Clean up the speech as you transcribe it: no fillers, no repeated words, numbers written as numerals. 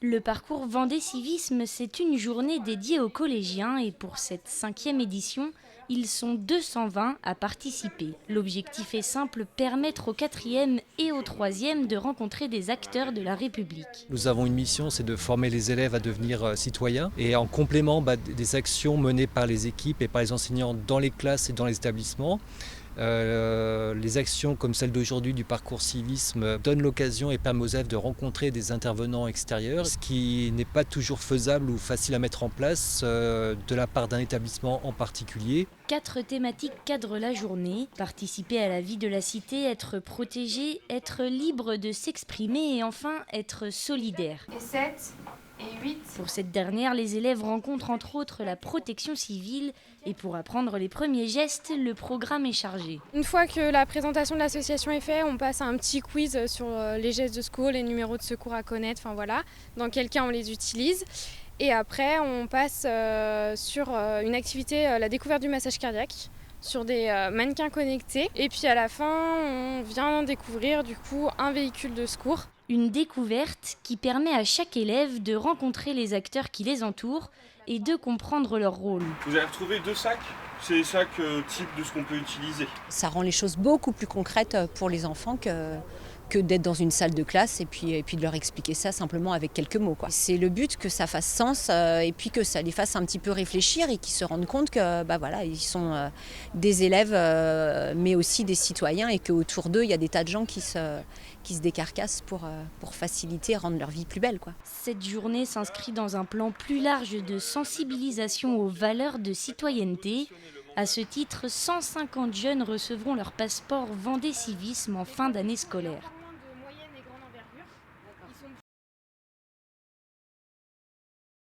Le parcours Vendée Civisme, c'est une journée dédiée aux collégiens et pour cette 5e édition, ils sont 220 à participer. L'objectif est simple, permettre aux 4e et aux 3e de rencontrer des acteurs de la République. Nous avons une mission, c'est de former les élèves à devenir citoyens et en complément des actions menées par les équipes et par les enseignants dans les classes et dans les établissements. Les actions comme celle d'aujourd'hui du parcours civisme donnent l'occasion et permettent aux élèves de rencontrer des intervenants extérieurs, ce qui n'est pas toujours faisable ou facile à mettre en place de la part d'un établissement en particulier. 4 thématiques cadrent la journée: participer à la vie de la cité, être protégé, être libre de s'exprimer et enfin être solidaire. Et 7 et 8. Pour cette dernière, les élèves rencontrent entre autres la protection civile et pour apprendre les premiers gestes, le programme est chargé. Une fois que la présentation de l'association est faite, on passe à un petit quiz sur les gestes de secours, les numéros de secours à connaître, enfin voilà, dans quel cas on les utilise. Et après, on passe sur une activité, la découverte du massage cardiaque, sur des mannequins connectés. Et puis à la fin, on vient découvrir du coup un véhicule de secours. Une découverte qui permet à chaque élève de rencontrer les acteurs qui les entourent et de comprendre leur rôle. Vous avez retrouvé 2 sacs. C'est les sacs type de ce qu'on peut utiliser. Ça rend les choses beaucoup plus concrètes pour les enfants que d'être dans une salle de classe et puis de leur expliquer ça simplement avec quelques mots, quoi. C'est le but, que ça fasse sens et puis que ça les fasse un petit peu réfléchir et qu'ils se rendent compte que voilà, ils sont des élèves mais aussi des citoyens et qu'autour d'eux il y a des tas de gens qui se décarcassent pour faciliter et rendre leur vie plus belle, quoi. Cette journée s'inscrit dans un plan plus large de sensibilisation aux valeurs de citoyenneté. À ce titre, 150 jeunes recevront leur passeport Vendée Civisme en fin d'année scolaire.